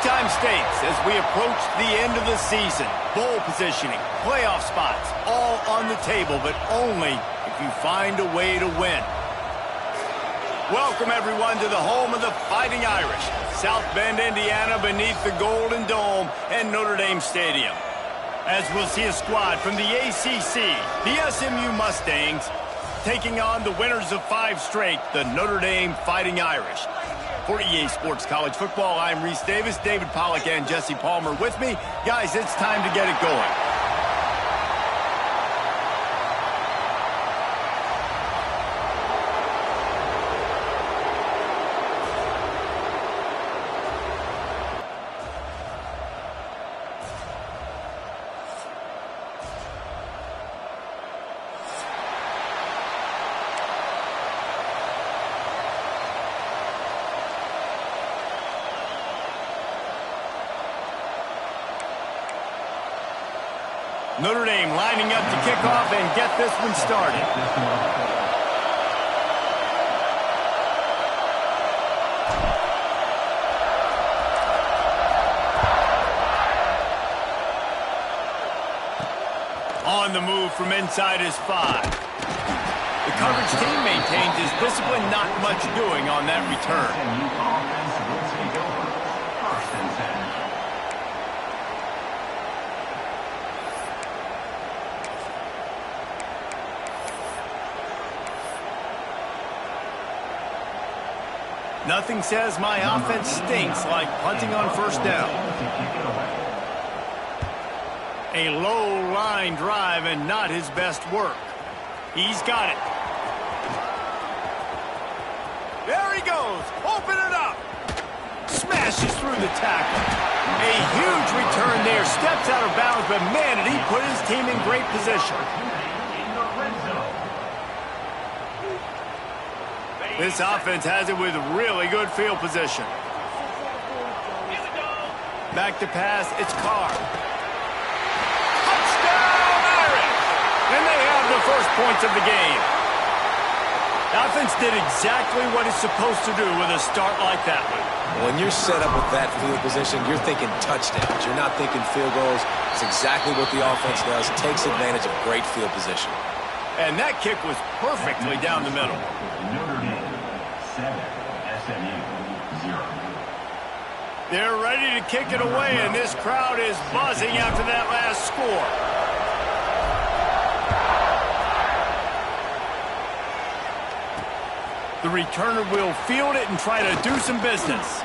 Big-time stakes as we approach the end of the season. Bowl positioning, playoff spots, all on the table, but only if you find a way to win. Welcome, everyone, to the home of the Fighting Irish, South Bend, Indiana, beneath the Golden Dome and Notre Dame Stadium. As we'll see a squad from the ACC, the SMU Mustangs, taking on the winners of 5 straight, the Notre Dame Fighting Irish. For EA Sports College Football, I'm Reese Davis, David Pollack, and Jesse Palmer with me. Guys, it's time to get it going. Notre Dame lining up to kick off and get this one started. On the move from inside his 5. The coverage team maintains his discipline, not much doing on that return. Nothing says my offense stinks like punting on first down. A low line drive and not his best work. He's got it. There he goes. Open it up. Smashes through the tackle. A huge return there. Steps out of bounds, but man, did he put his team in great position. This offense has it with really good field position. Back to pass, it's Carr. Touchdown, Irish! And they have the first points of the game. The offense did exactly what it's supposed to do with a start like that one. When you're set up with that field position, you're thinking touchdowns. You're not thinking field goals. It's exactly what the offense does. Takes advantage of great field position. And that kick was perfectly down the middle. 7, SMU 0. They're ready to kick it away, and this crowd is buzzing after that last score. The returner will field it and try to do some business.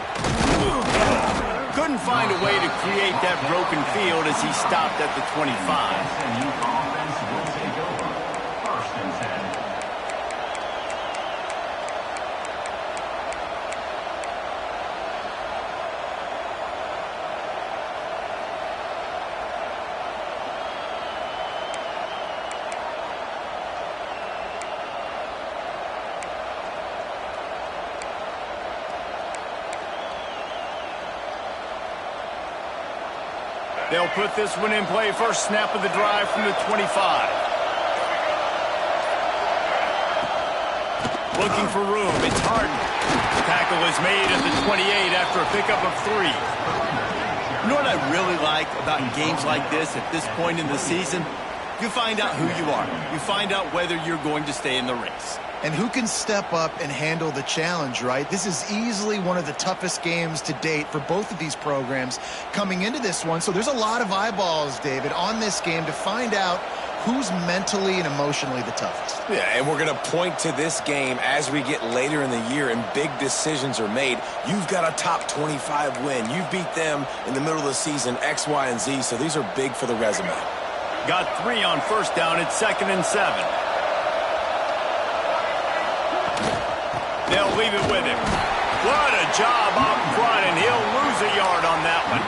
Couldn't find a way to create that broken field as he stopped at the 25. SMU offense will take over. 1st and 10. They'll put this one in play. First snap of the drive from the 25. Looking for room. It's Harden. The tackle is made at the 28 after a pickup of 3. You know what I really like about games like this at this point in the season? You find out who you are. You find out whether you're going to stay in the race. And who can step up and handle the challenge, right? This is easily one of the toughest games to date for both of these programs coming into this one. So there's a lot of eyeballs, David, on this game to find out who's mentally and emotionally the toughest. Yeah, and we're going to point to this game as we get later in the year and big decisions are made. You've got a top 25 win. You beat them in the middle of the season, X, Y, and Z, so these are big for the resume. Got 3 on first down. It's 2nd and 7. They'll leave it with him. What a job up front, and he'll lose a yard on that one.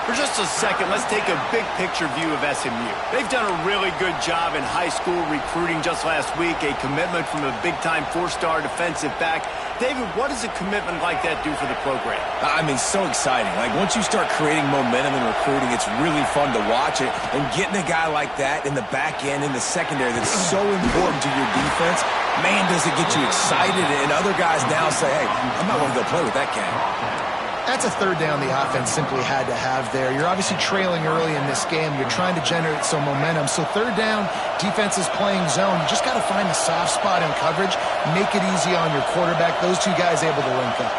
For just a second, let's take a big-picture view of SMU. They've done a really good job in high school recruiting just last week, a commitment from a big-time 4-star defensive back. David, what does a commitment like that do for the program? I mean, so exciting. Like, once you start creating momentum in recruiting, it's really fun to watch it. And getting a guy like that in the back end, in the secondary, that's so important to your defense, man, does it get you excited. And other guys now say, hey, I might want to go play with that guy. That's a third down the offense simply had to have there. You're obviously trailing early in this game. You're trying to generate some momentum. So third down, defense is playing zone. You just got to find the soft spot in coverage, make it easy on your quarterback. Those two guys able to link up.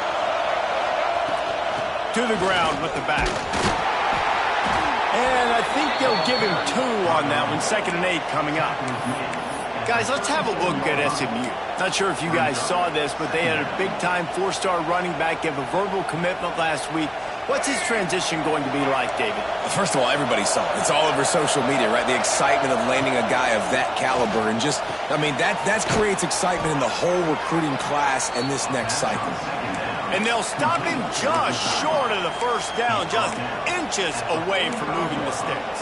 To the ground with the back. And I think they'll give him 2 on that one. 2nd and 8 coming up. Guys, let's have a look at SMU. Not sure if you guys saw this, but they had a big-time 4-star running back give a verbal commitment last week. What's his transition going to be like, David? First of all, everybody saw it. It's all over social media, right? The excitement of landing a guy of that caliber. And just, I mean, that creates excitement in the whole recruiting class and this next cycle. And they'll stop him just short of the first down, just inches away from moving the sticks.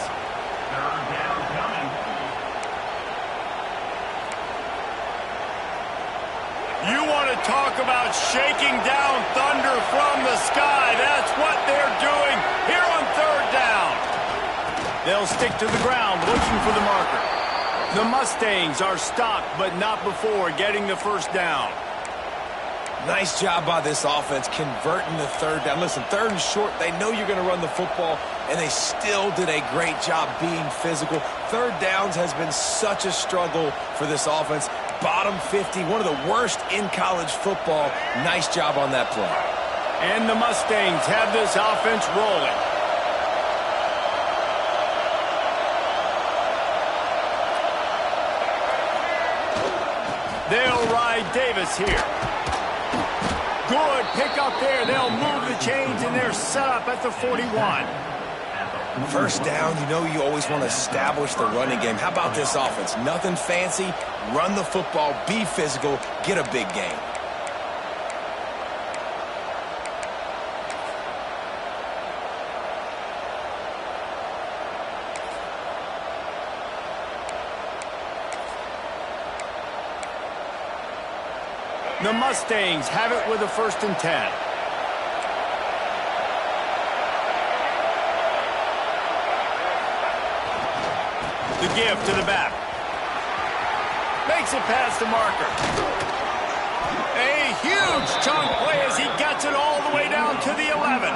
You want to talk about shaking down thunder from the sky. That's what they're doing here on 3rd down. They'll stick to the ground looking for the marker. The Mustangs are stopped, but not before getting the first down. Nice job by this offense converting the 3rd down. Listen, 3rd and short, they know you're going to run the football, and they still did a great job being physical. 3rd downs has been such a struggle for this offense. Bottom 50, one of the worst in college football. Nice job on that play. And the Mustangs have this offense rolling. They'll ride Davis here. Good pick up there. They'll move the chains, and they're set up at the 41. First down, you know you always want to establish the running game. How about this offense? Nothing fancy. Run the football, be physical, get a big gain. The Mustangs have it with a 1st and 10. The give to the back. Makes it past the marker. A huge chunk play as he gets it all the way down to the 11.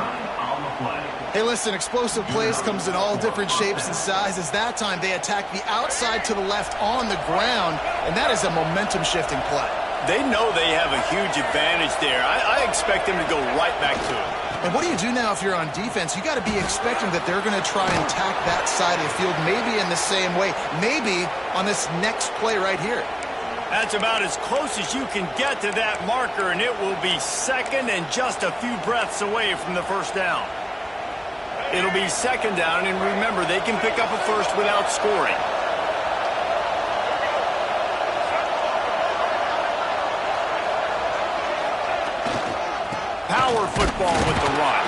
Hey, listen, explosive plays comes in all different shapes and sizes. That time they attack the outside to the left on the ground, and that is a momentum-shifting play. They know they have a huge advantage there. I expect them to go right back to it. And what do you do now if you're on defense? You got to be expecting that they're going to try and attack that side of the field, maybe in the same way, maybe on this next play right here. That's about as close as you can get to that marker, and it will be 2nd and just a few breaths away from the first down. It'll be 2nd down, and remember, they can pick up a first without scoring. Power football with the run.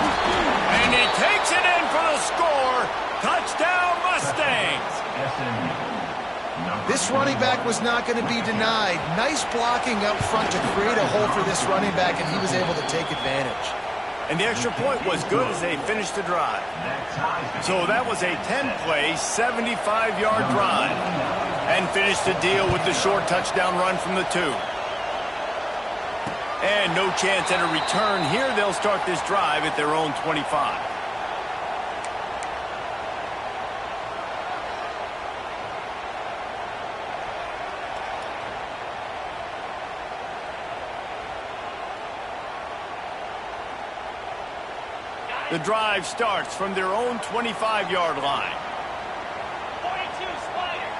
And he takes it in for the score. Touchdown, Mustangs. This running back was not going to be denied. Nice blocking up front to create a hole for this running back, and he was able to take advantage. And the extra point was good as they finished the drive. So that was a 10-play, 75-yard drive. And finished the deal with the short touchdown run from the 2. And no chance at a return here. They'll start this drive at their own 25. The drive starts from their own 25-yard line. 42 Spider.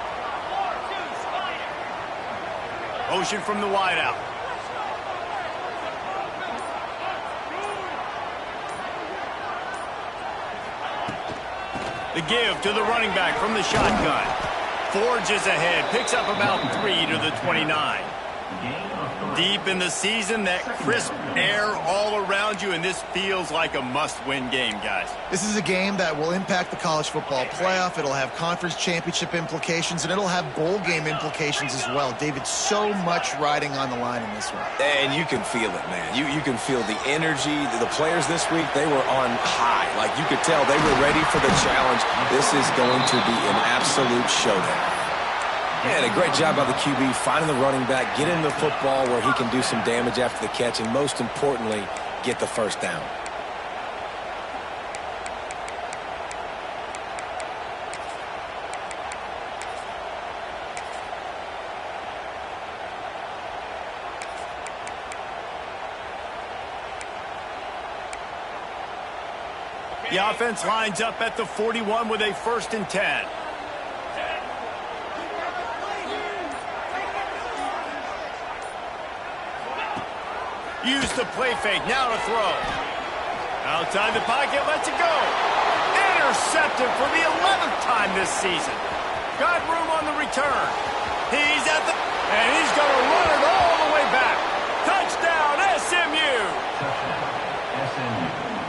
4-2 Spider. Motion from the wideout. The give to the running back from the shotgun. Forges ahead, picks up about 3 to the 29. Deep in the season, that crisp air all around you, and this feels like a must-win game, guys. This is a game that will impact the college football playoff. It'll have conference championship implications, and it'll have bowl game implications as well. David, so much riding on the line in this one. And you can feel it, man. You can feel the energy. The players this week, they were on high. Like, you could tell they were ready for the challenge. This is going to be an absolute showdown. And a great job by the QB finding the running back, getting the football where he can do some damage after the catch, and most importantly, get the first down. The offense lines up at the 41 with a 1st and 10. Use the play fake, now to throw. Outside the pocket, lets it go. Intercepted for the 11th time this season. Got room on the return. He's at the... And he's going to run it all the way back. Touchdown, SMU!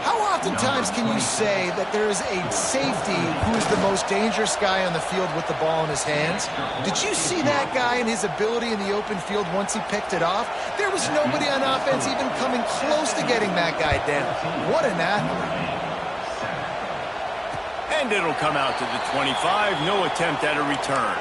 How oftentimes can you say that there is a safety who is the most dangerous guy on the field with the ball in his hands? Did you see that guy and his ability in the open field once he picked it off? There was nobody on offense even coming close to getting that guy down. What an athlete. And it'll come out to the 25. No attempt at a return.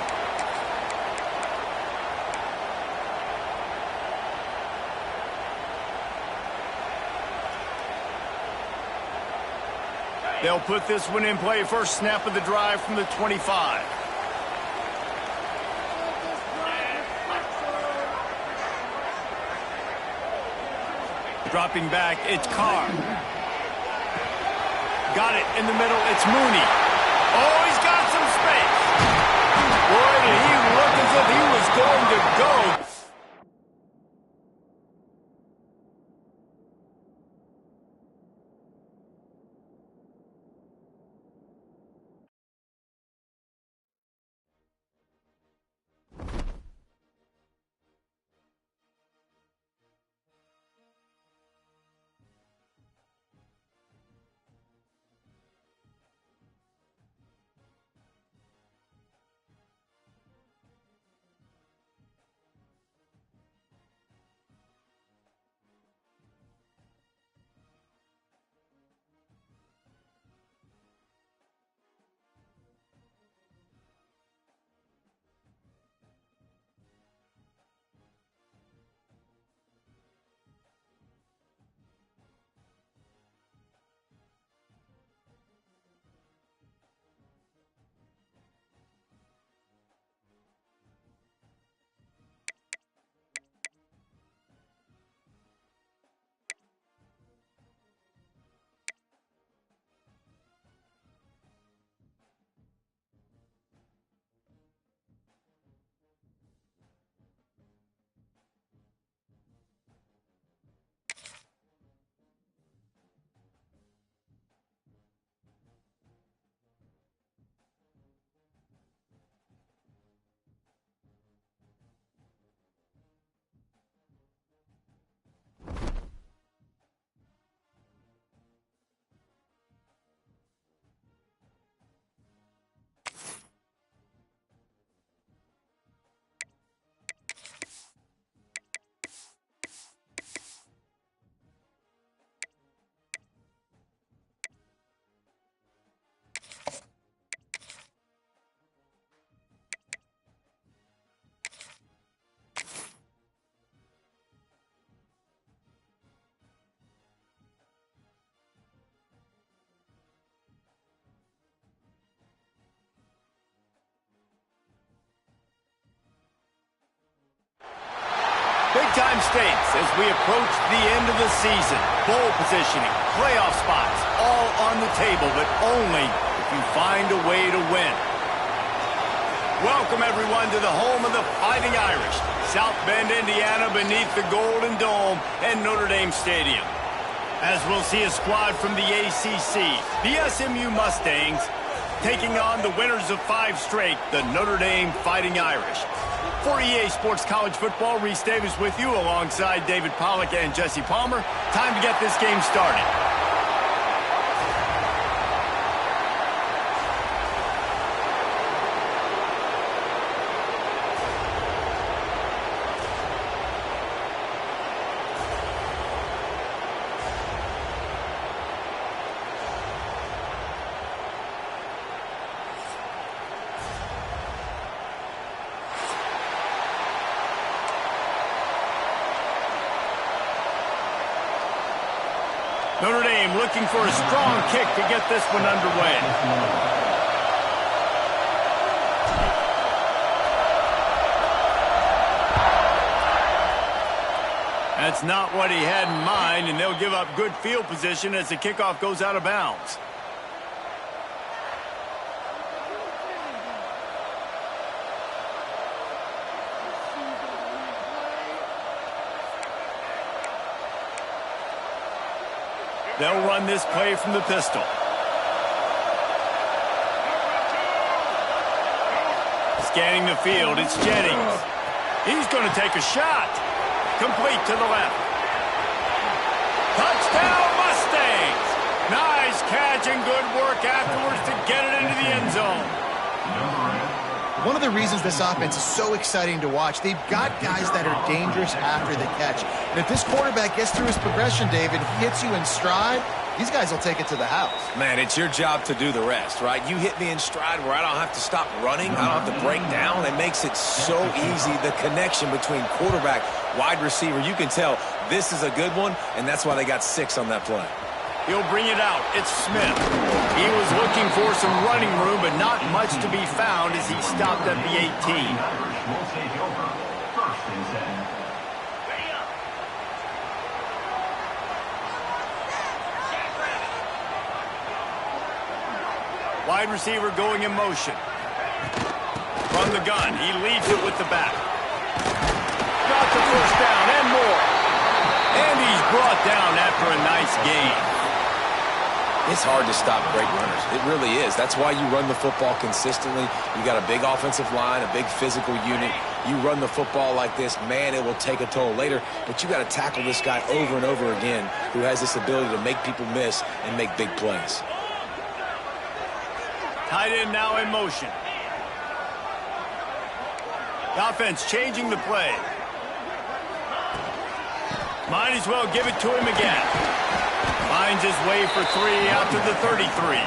They'll put this one in play. First snap of the drive from the 25. Dropping back, it's Carr. Got it in the middle, it's Mooney. Oh, he's got some space. Boy, did he look as if he was going to go. Big-time stakes as we approach the end of the season. Bowl positioning, playoff spots, all on the table, but only if you find a way to win. Welcome, everyone, to the home of the Fighting Irish, South Bend, Indiana, beneath the Golden Dome and Notre Dame Stadium. As we'll see a squad from the ACC, the SMU Mustangs, taking on the winners of 5 straight, the Notre Dame Fighting Irish. For EA Sports College Football, Reese Davis with you alongside David Pollack and Jesse Palmer. Time to get this game started. Notre Dame looking for a strong kick to get this one underway. That's not what he had in mind, and they'll give up good field position as the kickoff goes out of bounds. They'll run this play from the pistol. Scanning the field, it's Jennings. He's going to take a shot. Complete to the left. Touchdown, Mustangs! Nice catch and good work afterwards to get it into the end zone. One of the reasons this offense is so exciting to watch, they've got guys that are dangerous after the catch. And if this quarterback gets through his progression, David, hits you in stride, these guys will take it to the house. Man, it's your job to do the rest, right? You hit me in stride where I don't have to stop running. I don't have to break down. It makes it so easy. The connection between quarterback, wide receiver, you can tell this is a good one, and that's why they got 6 on that play. He'll bring it out. It's Smith. He was looking for some running room, but not much to be found as he stopped at the 18. Irish will take over. First and 10. Ready up. Wide receiver going in motion. From the gun, he leads it with the back. Got the first down and more. And he's brought down after a nice gain. It's hard to stop great runners. It really is. That's why you run the football consistently. You got a big offensive line, a big physical unit. You run the football like this, man, it will take a toll later. But you got to tackle this guy over and over again who has this ability to make people miss and make big plays. Tight end now in motion. The offense changing the play. Might as well give it to him again. Finds his way for 3 out to the 33.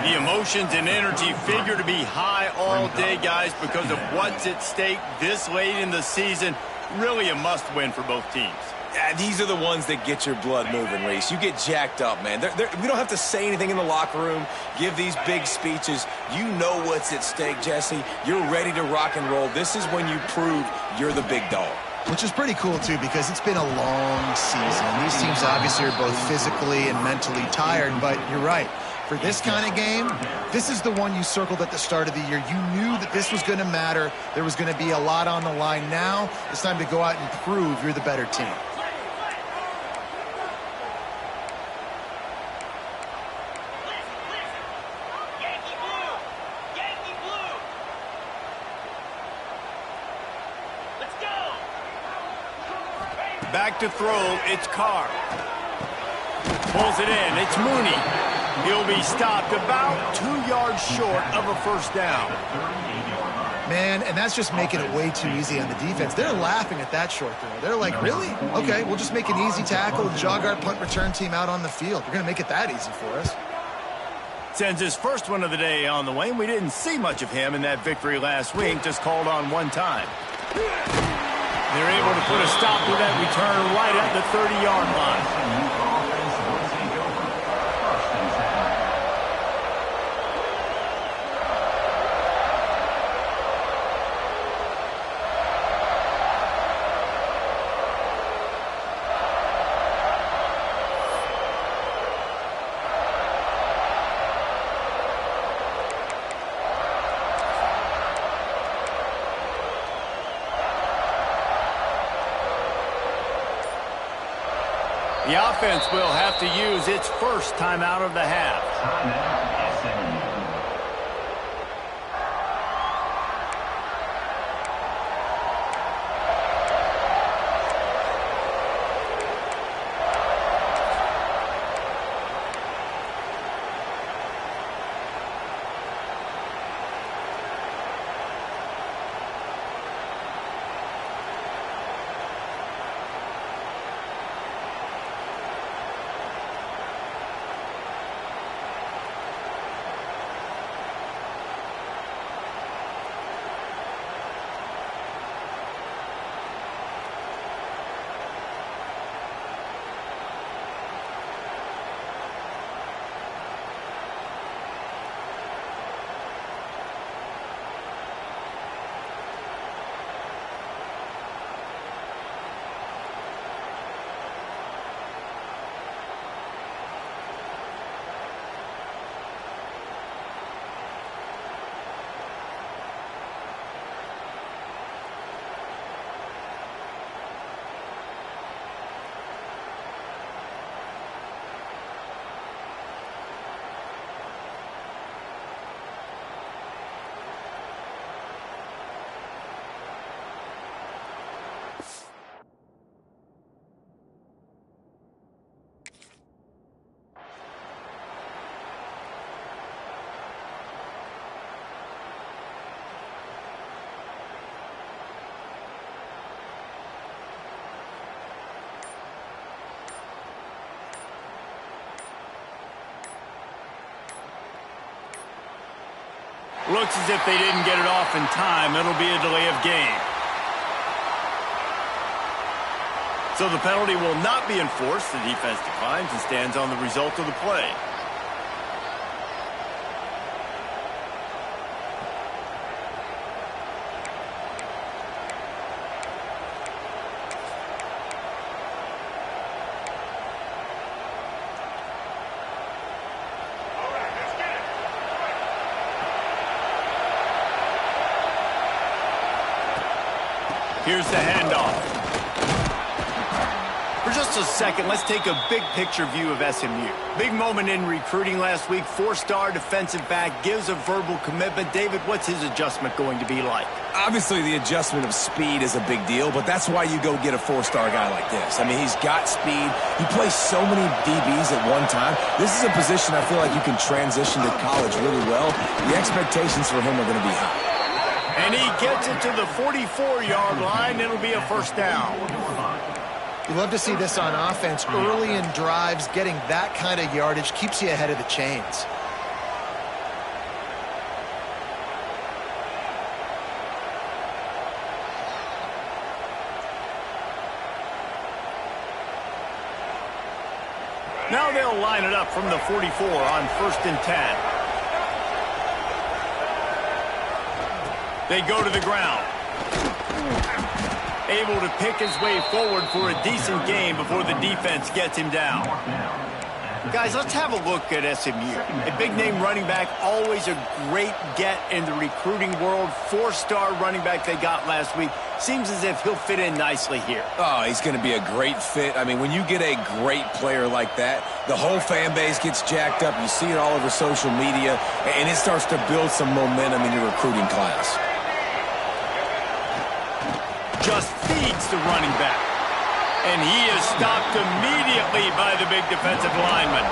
The emotions and energy figure to be high all day, guys, because of what's at stake this late in the season. Really a must-win for both teams. Yeah, these are the ones that get your blood moving, Reese. You get jacked up, man. We don't have to say anything in the locker room, give these big speeches. You know what's at stake, Jesse. You're ready to rock and roll. This is when you prove you're the big dog. Which is pretty cool, too, because it's been a long season. These teams obviously are both physically and mentally tired, but you're right. For this kind of game, this is the one you circled at the start of the year. You knew that this was going to matter. There was going to be a lot on the line. Now it's time to go out and prove you're the better team. Back to throw, it's Carr. Pulls it in, it's Mooney. He'll be stopped about 2 yards short of a first down. Man, and that's just making it way too easy on the defense. They're laughing at that short throw. They're like, really? Okay, we'll just make an easy tackle, jog our punt return team out on the field. We're going to make it that easy for us. Sends his first one of the day on the way. We didn't see much of him in that victory last week, just called on one time. They're able to put a stop to that return right at the 30-yard line. The offense will have to use its first timeout of the half. Timeout, SMU. Looks as if they didn't get it off in time. It'll be a delay of game. So the penalty will not be enforced. The defense declines and stands on the result of the play. Here's the handoff. For just a second, let's take a big picture view of SMU. Big moment in recruiting last week. 4-star defensive back gives a verbal commitment. David, what's his adjustment going to be like? Obviously, the adjustment of speed is a big deal, but that's why you go get a 4-star guy like this. I mean, he's got speed. He plays so many DBs at one time. This is a position I feel like you can transition to college really well. The expectations for him are going to be high. And he gets it to the 44-yard line. It'll be a first down. You love to see this on offense. Early in drives, getting that kind of yardage keeps you ahead of the chains. Now they'll line it up from the 44 on 1st and 10. They go to the ground. Able to pick his way forward for a decent game before the defense gets him down. Guys, let's have a look at SMU. A big-name running back, always a great get in the recruiting world. 4-star running back they got last week. Seems as if he'll fit in nicely here. Oh, he's going to be a great fit. I mean, when you get a great player like that, the whole fan base gets jacked up. You see it all over social media, and it starts to build some momentum in your recruiting class. Just feeds the running back. And he is stopped immediately by the big defensive lineman.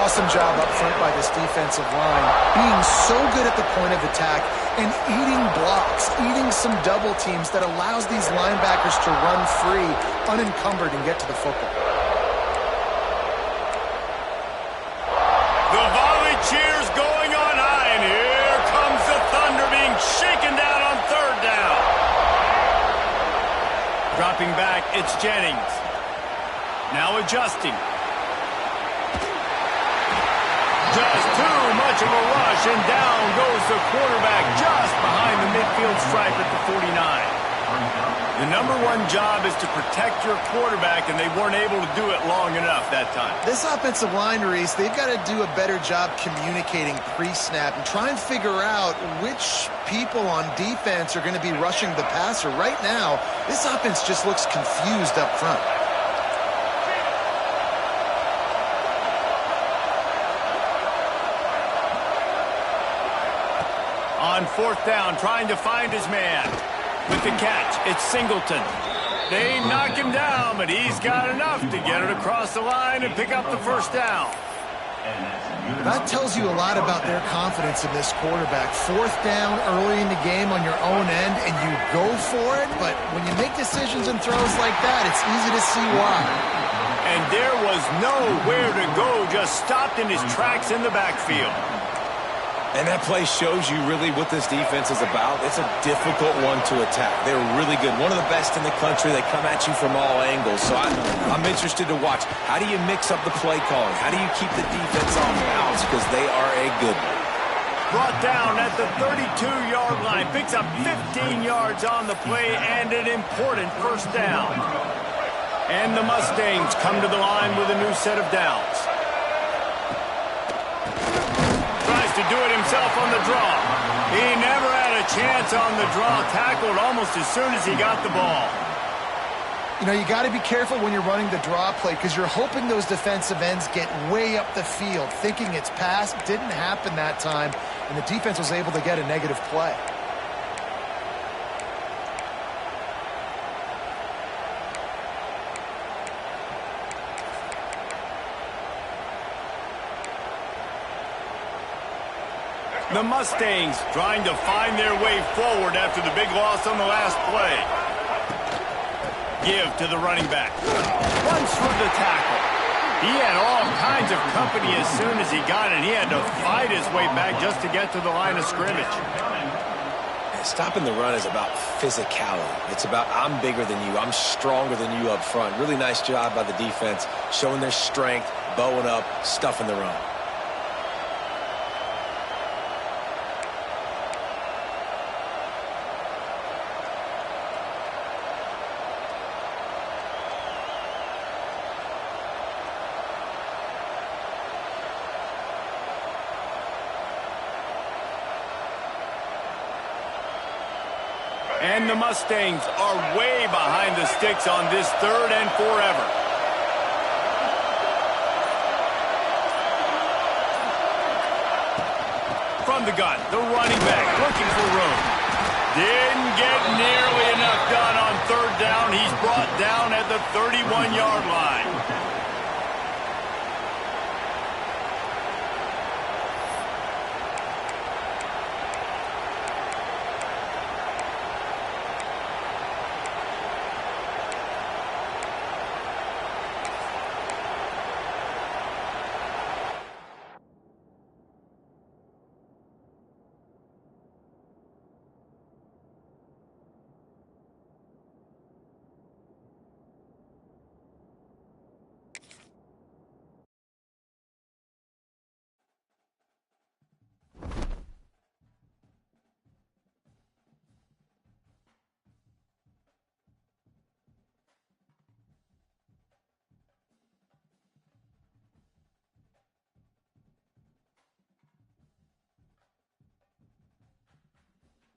Awesome job up front by this defensive line. Being so good at the point of attack and eating blocks, eating some double teams that allows these linebackers to run free, unencumbered, and get to the football. The volley cheers going on high, and here comes the thunder being shaken down on 3rd down. Dropping back, it's Jennings. Now adjusting. Just too much of a rush, and down goes the quarterback just behind the midfield stripe at the 49. The #1 job is to protect your quarterback, and they weren't able to do it long enough that time. This offensive line, Reese, they've got to do a better job communicating pre-snap and try and figure out which people on defense are going to be rushing the passer. Right now, this offense just looks confused up front. On 4th down, trying to find his man. With the catch, it's Singleton. They knock him down, but he's got enough to get it across the line and pick up the 1st down. That tells you a lot about their confidence in this quarterback. 4th down early in the game on your own end, and you go for it, but when you make decisions and throws like that, it's easy to see why. And there was nowhere to go, just stopped in his tracks in the backfield. And that play shows you really what this defense is about. It's a difficult one to attack. They're really good. One of the best in the country. They come at you from all angles. So I'm interested to watch. How do you mix up the play calling? How do you keep the defense off balance? Because they are a good one. Brought down at the 32-yard line. Picks up 15 yards on the play and an important 1st down. And the Mustangs come to the line with a new set of downs. To do it himself on the draw. He never had a chance on the draw. Tackled almost as soon as he got the ball. You know, you got to be careful when you're running the draw play because you're hoping those defensive ends get way up the field, thinking it's pass. Didn't happen that time, and the defense was able to get a negative play. The Mustangs trying to find their way forward after the big loss on the last play. Give to the running back. Runs through the tackle. He had all kinds of company as soon as he got it. He had to fight his way back just to get to the line of scrimmage. Stopping the run is about physicality. It's about I'm bigger than you. I'm stronger than you up front. Really nice job by the defense, showing their strength, bowing up, stuffing the run. And the Mustangs are way behind the sticks on this 3rd and forever. From the gun, the running back looking for room. Didn't get nearly enough done on 3rd down. He's brought down at the 31-yard line.